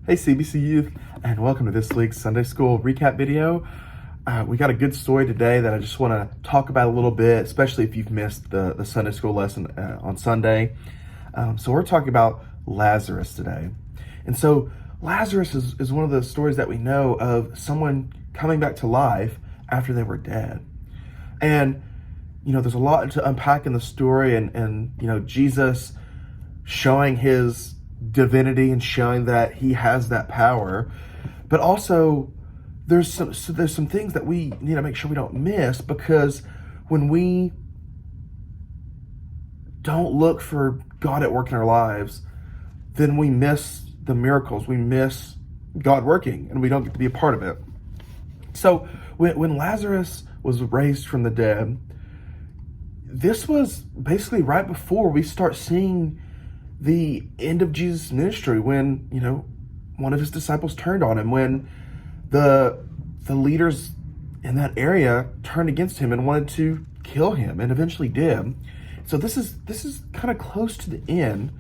Hey CBC Youth, and welcome to this week's Sunday School recap video. We got a good story today that I just want to talk about a little bit, especially if you've missed the Sunday School lesson on Sunday. So we're talking about Lazarus today. And so Lazarus is one of the stories that we know of someone coming back to life after they were dead. And, there's a lot to unpack in the story and Jesus showing his divinity and showing that he has that power, but also there's some things that we need to make sure we don't miss, because when we don't look for God at work in our lives, then we miss the miracles, we miss God working, and we don't get to be a part of it. So when Lazarus was raised from the dead, this was basically right before we start seeing the end of Jesus' ministry, when, one of his disciples turned on him, when the leaders in that area turned against him and wanted to kill him, and eventually did. So this is kind of close to the end,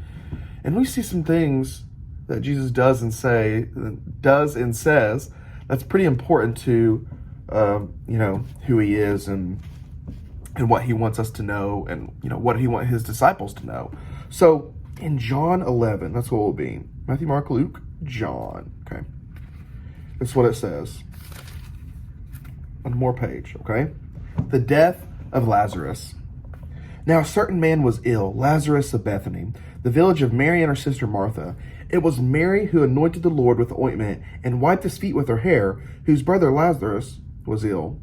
and we see some things that Jesus does and says that's pretty important to who he is and what he wants us to know, and what he wants his disciples to know. So in John 11, that's what it will be. Matthew, Mark, Luke, John. Okay. That's what it says. One more page, okay? The death of Lazarus. Now a certain man was ill, Lazarus of Bethany, the village of Mary and her sister Martha. It was Mary who anointed the Lord with ointment and wiped his feet with her hair, whose brother Lazarus was ill.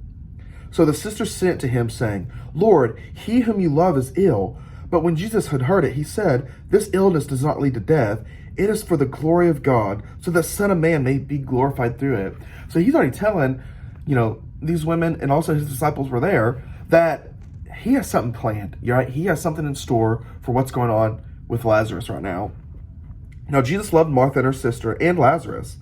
So the sisters sent to him, saying, Lord, he whom you love is ill. But when Jesus had heard it, he said, This illness does not lead to death. It is for the glory of God, so the Son of Man may be glorified through it. So he's already telling, these women, and also his disciples were there, that he has something planned, right? He has something in store for what's going on with Lazarus right now. Now, Jesus loved Martha and her sister and Lazarus.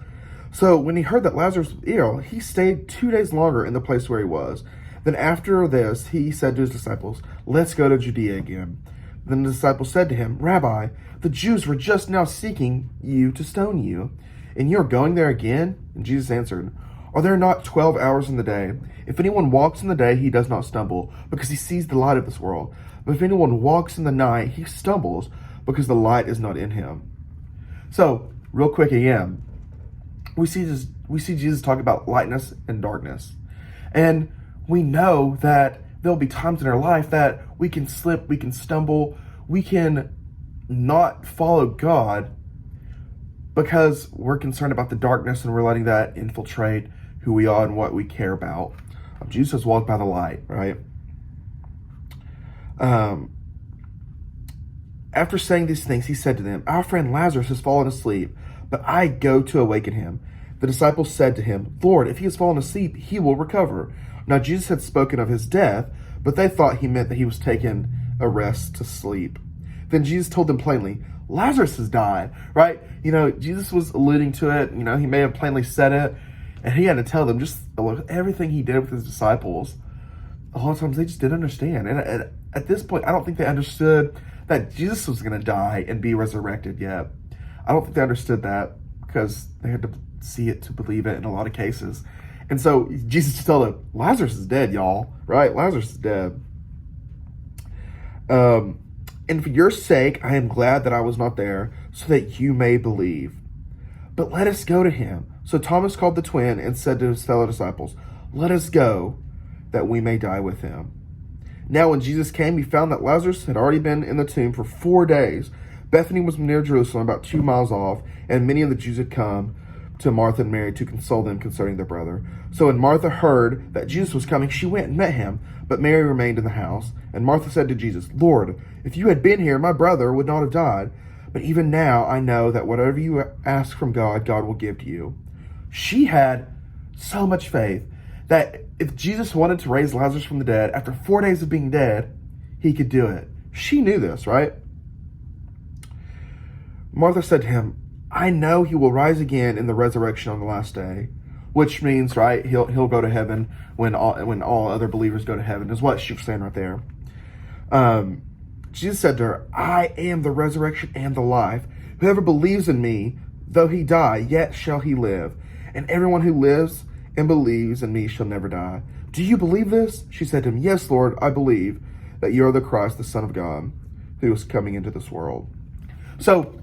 So when he heard that Lazarus was ill, he stayed 2 days longer in the place where he was. Then after this, he said to his disciples, Let's go to Judea again. Then the disciples said to him, Rabbi, the Jews were just now seeking you to stone you, and you are going there again? And Jesus answered, Are there not 12 hours in the day? If anyone walks in the day, he does not stumble, because he sees the light of this world. But if anyone walks in the night, he stumbles, because the light is not in him. So, real quick again, we see Jesus talk about lightness and darkness. And we know that there'll be times in our life that we can slip, we can stumble, we can not follow God because we're concerned about the darkness and we're letting that infiltrate who we are and what we care about. Jesus walked by the light, right? After saying these things, he said to them, Our friend Lazarus has fallen asleep, but I go to awaken him. The disciples said to him, Lord, if he has fallen asleep, he will recover. Now Jesus had spoken of his death, but they thought he meant that he was taking a rest to sleep. Then Jesus told them plainly, Lazarus has died, right? Jesus was alluding to it. He may have plainly said it, and he had to tell them just everything he did with his disciples. A lot of times they just didn't understand. And at this point, I don't think they understood that Jesus was going to die and be resurrected yet. I don't think they understood that, because they had to see it to believe it in a lot of cases. And so Jesus just told them, Lazarus is dead, y'all, right? Lazarus is dead. And for your sake, I am glad that I was not there, so that you may believe. But let us go to him. So Thomas called the twin and said to his fellow disciples, Let us go, that we may die with him. Now when Jesus came, he found that Lazarus had already been in the tomb for 4 days. Bethany was near Jerusalem, about 2 miles off, and many of the Jews had come to Martha and Mary to console them concerning their brother. So when Martha heard that Jesus was coming, she went and met him, but Mary remained in the house. And Martha said to Jesus, Lord, if you had been here, my brother would not have died. But even now I know that whatever you ask from God, God will give to you. She had so much faith that if Jesus wanted to raise Lazarus from the dead, after 4 days of being dead, he could do it. She knew this, right? Martha said to him, I know he will rise again in the resurrection on the last day, which means, right, he'll go to heaven when all other believers go to heaven, is what she was saying right there. Jesus said to her, I am the resurrection and the life. Whoever believes in me, Though he die, yet shall he live. And everyone who lives and believes in me shall never die. Do you believe this? She said to him, Yes, Lord, I believe that you are the Christ, the Son of God, who is coming into this world. So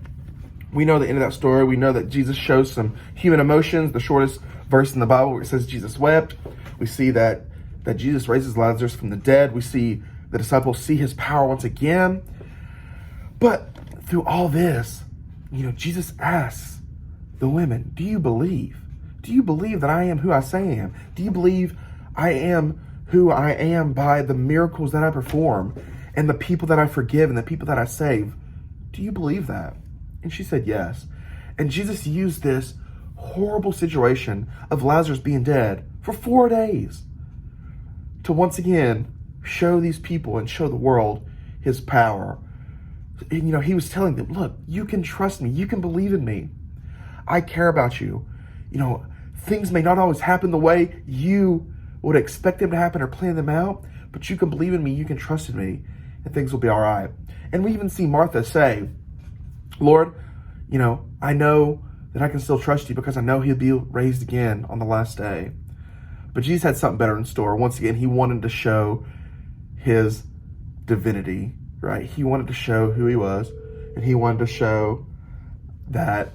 we know the end of that story. We know that Jesus shows some human emotions. The shortest verse in the Bible where it says Jesus wept. We see that Jesus raises Lazarus from the dead. We see the disciples see his power once again. But through all this, Jesus asks the women, do you believe? Do you believe that I am who I say I am? Do you believe I am who I am by the miracles that I perform and the people that I forgive and the people that I save? Do you believe that? And she said yes. And Jesus used this horrible situation of Lazarus being dead for 4 days to once again show these people and show the world his power. And, he was telling them, look, you can trust me. You can believe in me. I care about you. Things may not always happen the way you would expect them to happen or plan them out, but you can believe in me. You can trust in me, and things will be all right. And we even see Martha say, Lord, I know that I can still trust you because I know he'll be raised again on the last day. But Jesus had something better in store. Once again, he wanted to show his divinity, right? He wanted to show who he was, and he wanted to show that,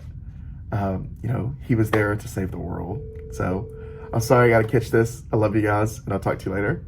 he was there to save the world. So I'm sorry I got to catch this. I love you guys, and I'll talk to you later.